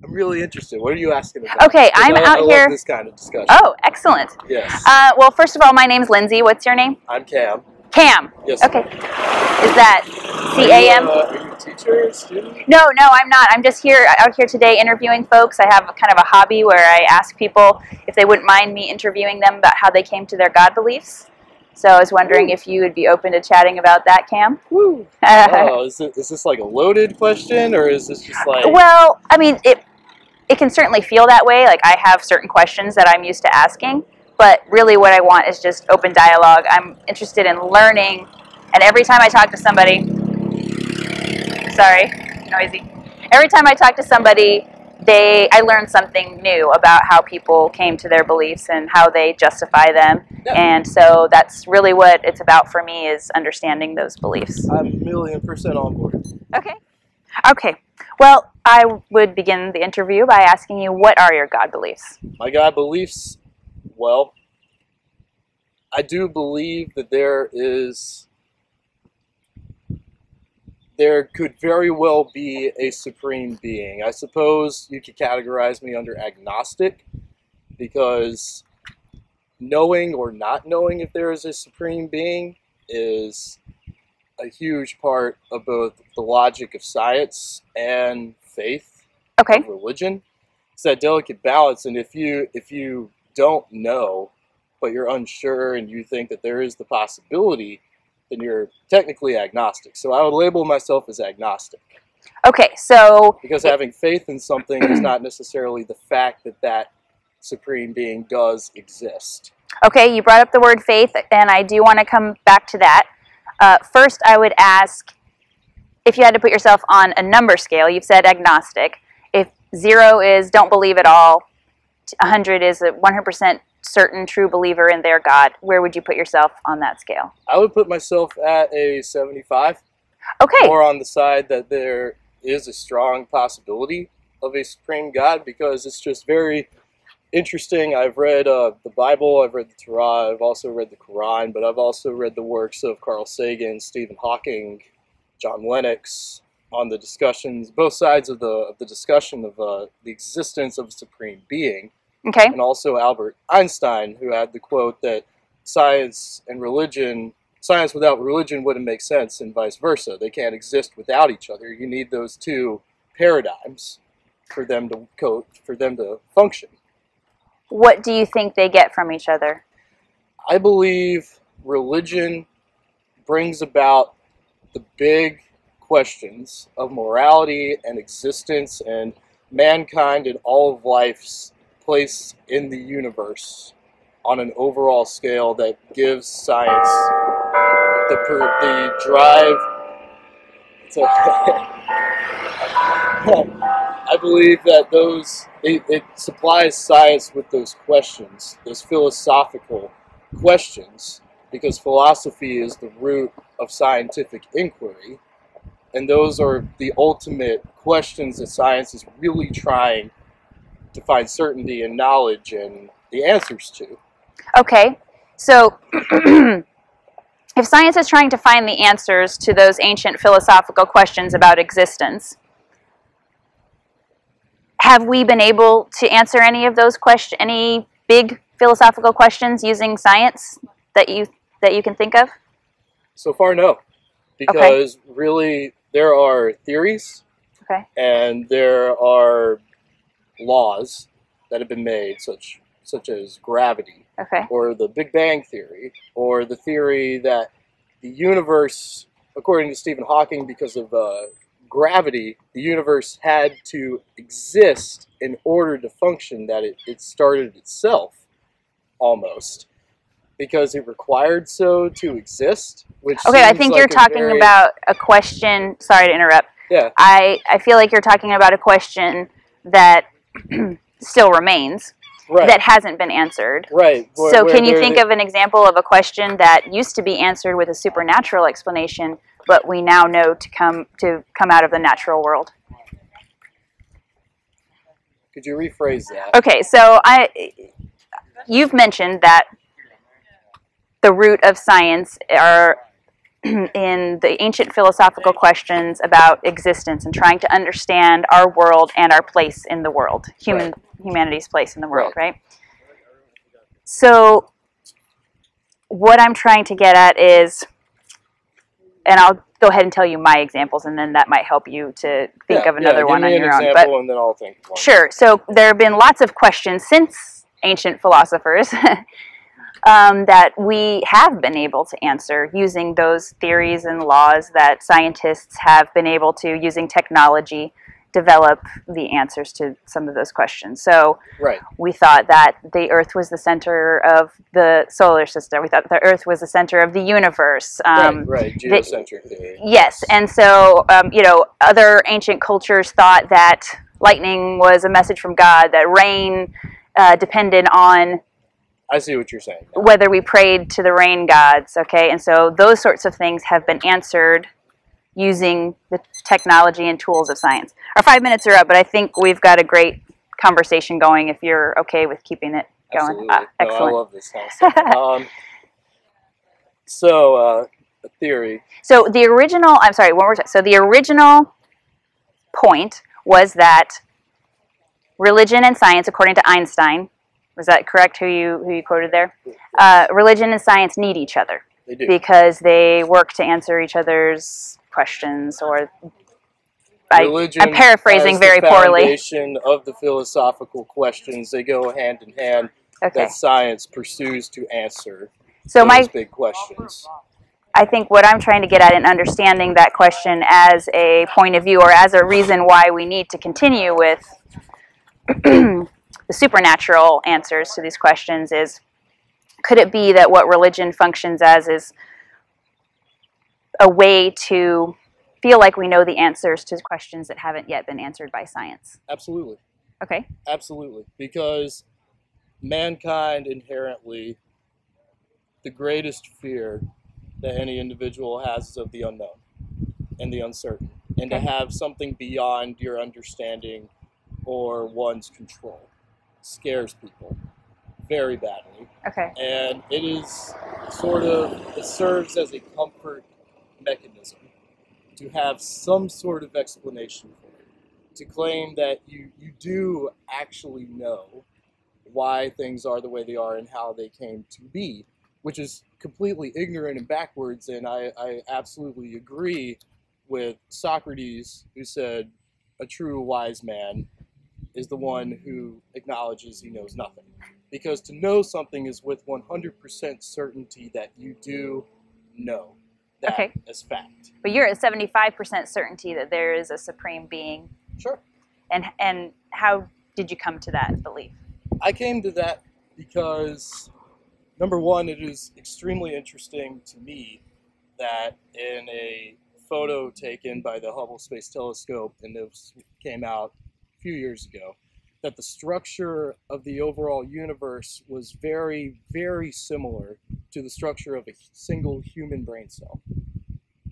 I'm really interested. What are you asking about? Okay, I'm out I here. love this kind of discussion. Oh, excellent. Yes. Well, first of all, my name's Lindsay. What's your name? I'm Cam. Cam. Yes. Okay. Is that C-A-M? Are you a teacher, a student? No, I'm not. I'm just out here today interviewing folks. I have kind of a hobby where I ask people if they wouldn't mind me interviewing them about how they came to their God beliefs. So I was wondering if you would be open to chatting about that, Cam. Woo. Oh, is this like a loaded question, or is this just like... Well, I mean, it can certainly feel that way. Like, I have certain questions that I'm used to asking, but really what I want is just open dialogue. I'm interested in learning, and every time I talk to somebody... Sorry, noisy. Every time I talk to somebody, I learn something new about how people came to their beliefs and how they justify them. Yeah. And so that's really what it's about for me, is understanding those beliefs. I'm 1,000,000% on board. Okay. Okay. Well, I would begin the interview by asking you, what are your God beliefs? My God beliefs? Well, I do believe that there could very well be a supreme being. I suppose you could categorize me under agnostic, because knowing or not knowing if there is a supreme being is a huge part of both the logic of science and faith, okay, of religion. It's that delicate balance, and if you don't know, but you're unsure and you think that there is the possibility, then you're technically agnostic. So I would label myself as agnostic. Okay, so... Because having faith in something is not necessarily the fact that that supreme being does exist. Okay, you brought up the word faith, and I do want to come back to that. First, I would ask, if you had to put yourself on a number scale, you've said agnostic. If 0 is don't believe at all, 100 is a 100% certain true believer in their God, where would you put yourself on that scale? I would put myself at a 75. Okay. More on the side that there is a strong possibility of a supreme God, because it's just very interesting. I've read the Bible, I've read the Torah, I've also read the Quran, but I've also read the works of Carl Sagan, Stephen Hawking, John Lennox, on the discussions, both sides of the discussion of the existence of a supreme being. Okay. And also Albert Einstein, who had the quote that science without religion wouldn't make sense, and vice versa. They can't exist without each other. You need those two paradigms for them to function. What do you think they get from each other? I believe religion brings about the big questions of morality and existence and mankind and all of life's place in the universe on an overall scale that gives science the drive to... I believe that it supplies science with those questions, those philosophical questions, because philosophy is the root of scientific inquiry, and those are the ultimate questions that science is really trying to find certainty and knowledge and the answers to. Okay, so if science is trying to find the answers to those ancient philosophical questions about existence, have we been able to answer any of those questions, any big philosophical questions using science that you can think of? So far, no, because really there are theories, and there are laws that have been made, such as gravity, or the Big Bang Theory, or the theory that the universe, according to Stephen Hawking, because of gravity, the universe had to exist in order to function, that it started itself, almost, because it required so to exist, which I think you're talking about a question, sorry to interrupt. Yeah. I feel like you're talking about a question that still remains, that hasn't been answered. Right. So can you think of an example of a question that used to be answered with a supernatural explanation, but we now know to come out of the natural world? Could you rephrase that? Okay, so you've mentioned that the root of science are in the ancient philosophical questions about existence and trying to understand our world and our place in the world, humanity's place in the world, right? So what I'm trying to get at is, and I'll go ahead and tell you my examples, and then that might help you to think of another one on your own. Example, and then I'll think of one. Sure. So there have been lots of questions since ancient philosophers that we have been able to answer using those theories and laws that scientists have been able to, using technology, develop the answers to some of those questions. So we thought that the Earth was the center of the solar system. We thought the Earth was the center of the universe. Geocentric theory. Yes, and so, other ancient cultures thought that lightning was a message from God, that rain depended on... I see what you're saying. Whether we prayed to the rain gods, okay? And so those sorts of things have been answered using the technology and tools of science. Our 5 minutes are up, but I think we've got a great conversation going if you're okay with keeping it going. Excellent. I love this kind of stuff. A theory. So the original, I'm sorry, one more time. So the original point was that religion and science, according to Einstein, was that correct, who you quoted there? Religion and science need each other. They do. Because they work to answer each other's questions, or I'm paraphrasing very poorly. The foundation of the philosophical questions, they go hand in hand, that science pursues to answer those big questions. I think what I'm trying to get at in understanding that question as a point of view, or as a reason why we need to continue with the supernatural answers to these questions, is, could it be that what religion functions as is a way to feel like we know the answers to questions that haven't yet been answered by science? Absolutely. Okay. Absolutely. Because mankind inherently, the greatest fear that any individual has is of the unknown and the uncertain. And to have something beyond your understanding or one's control scares people very badly. Okay. And it serves as a comfort mechanism to have some sort of explanation for it, to claim that you do actually know why things are the way they are and how they came to be, which is completely ignorant and backwards. And I absolutely agree with Socrates, who said a true wise man is the one who acknowledges he knows nothing. Because to know something is with 100% certainty that you do know that as fact. But you're at 75% certainty that there is a supreme being. Sure. And how did you come to that belief? I came to that because, number one, it is extremely interesting to me that in a photo taken by the Hubble Space Telescope, and this came out a few years ago, that the structure of the overall universe was very, very similar to the structure of a single human brain cell,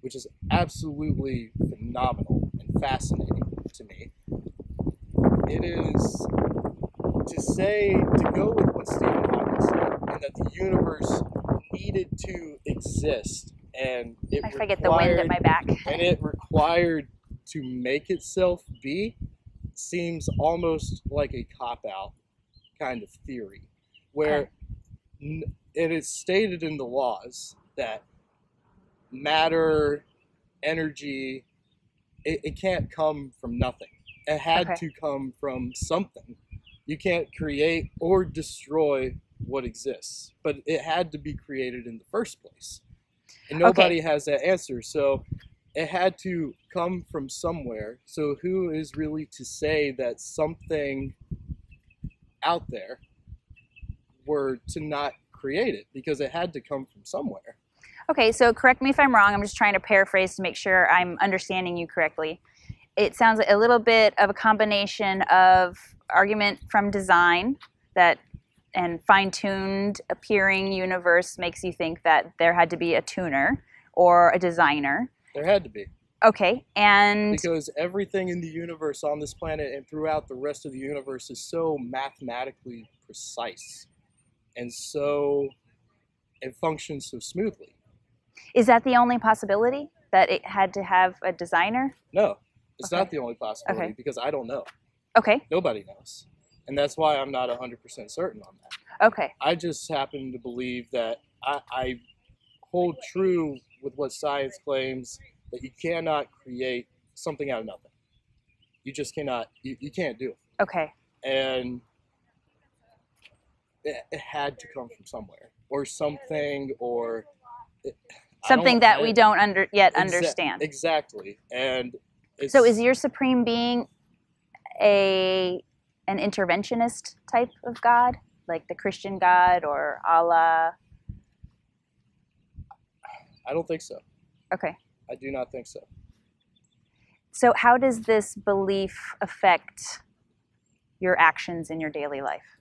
which is absolutely phenomenal and fascinating to me. It is to go with what Stephen Hawking said, and that the universe needed to exist, and I forget the wind at my back. And it required to make itself be, seems almost like a cop-out kind of theory, where it is stated in the laws that matter, energy, it can't come from nothing. It had to come from something. You can't create or destroy what exists, but it had to be created in the first place. And nobody has that answer, so it had to come from somewhere. So who is really to say that something out there were to not create it? Because it had to come from somewhere. Okay, so correct me if I'm wrong. I'm just trying to paraphrase to make sure I'm understanding you correctly. It sounds like a little bit of a combination of argument from design and fine-tuned appearing universe makes you think that there had to be a tuner or a designer. There had to be. Okay, and... Because everything in the universe on this planet and throughout the rest of the universe is so mathematically precise. And so it functions so smoothly. Is that the only possibility, that it had to have a designer? No, it's not the only possibility because I don't know. Okay. Nobody knows. And that's why I'm not 100% certain on that. Okay. I just happen to believe that I hold true with what science claims, that you cannot create something out of nothing. You just cannot, you can't do it. Okay. And it had to come from somewhere or something, or something that we don't understand. Exactly. And so is your supreme being an interventionist type of God, like the Christian God or Allah? I don't think so. Okay. I do not think so. So how does this belief affect your actions in your daily life?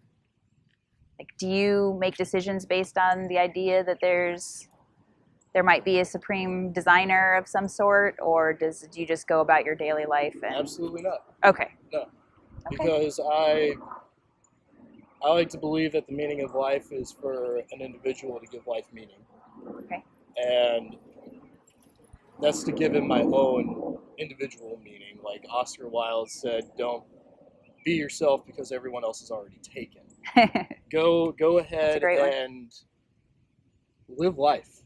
Like, do you make decisions based on the idea that there might be a supreme designer of some sort, or do you just go about your daily life? Absolutely not. Okay. No. Because I like to believe that the meaning of life is for an individual to give life meaning. Okay. And that's to give it my own individual meaning. Like Oscar Wilde said, don't be yourself because everyone else is already taken. Go ahead and live life.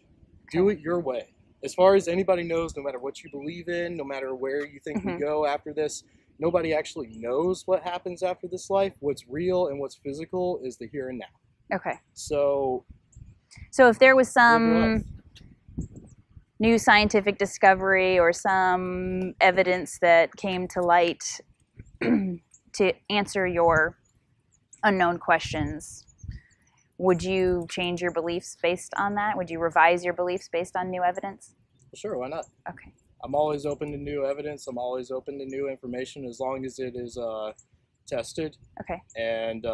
Do it your way. As far as anybody knows, no matter what you believe in, no matter where you think we go after this, nobody actually knows what happens after this life. What's real and what's physical is the here and now. Okay. So if there was some new scientific discovery or some evidence that came to light to answer your unknown questions, would you change your beliefs based on that? Would you revise your beliefs based on new evidence? Sure, why not? Okay. I'm always open to new evidence. I'm always open to new information as long as it is tested. Okay. And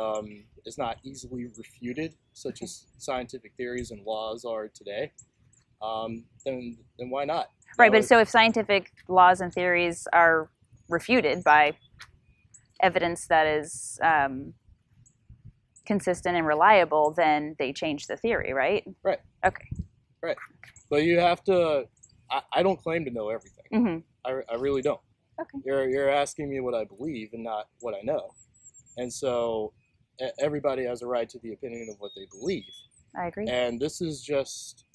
is not easily refuted, such as scientific theories and laws are today. Then why not? Right, but so if scientific laws and theories are refuted by evidence that is consistent and reliable, then they change the theory, right? Right. Okay. Right. But you have to, I don't claim to know everything. Mm-hmm. I really don't. Okay. You're asking me what I believe and not what I know. And so everybody has a right to the opinion of what they believe. I agree. And this is just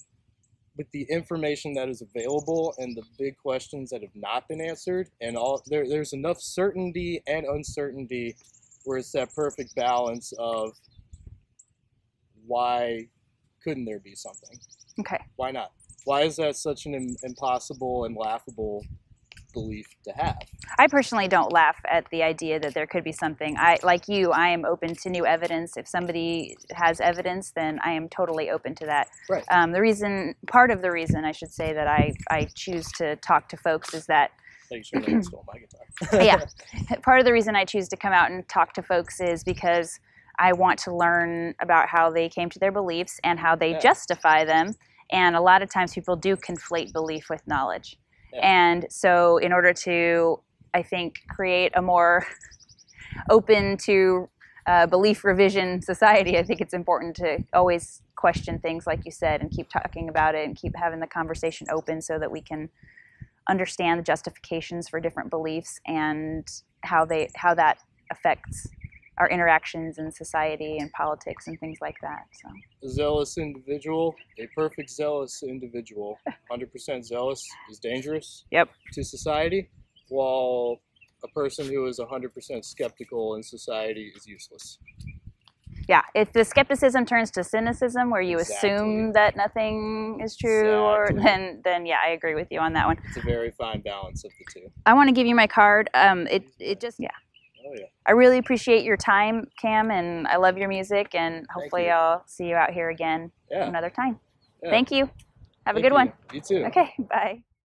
with the information that is available and the big questions that have not been answered, and there's enough certainty and uncertainty where it's that perfect balance of why couldn't there be something? Okay. Why not? Why is that such an impossible and laughable belief to have? I personally don't laugh at the idea that there could be something. Like you, I am open to new evidence. If somebody has evidence, then I am totally open to that. Right. Part of the reason I should say that I choose to talk to folks is that stole my guitar. Yeah. Part of the reason I choose to come out and talk to folks is because I want to learn about how they came to their beliefs and how they justify them. And a lot of times people do conflate belief with knowledge. Yeah. And so in order to, I think, create a more open to belief revision society, I think it's important to always question things, like you said, and keep talking about it and keep having the conversation open so that we can understand the justifications for different beliefs and how that affects our interactions in society and politics and things like that. So, a zealous individual, a perfect zealous individual, 100% zealous is dangerous to society, while a person who is 100% skeptical in society is useless. Yeah, if the skepticism turns to cynicism, where you assume that nothing is true, or then yeah, I agree with you on that one. It's a very fine balance of the two. I want to give you my card. Oh yeah. I really appreciate your time, Cam, and I love your music, and hopefully I'll see you out here again another time. Yeah. Thank you. Have a good one. You too. Okay, bye.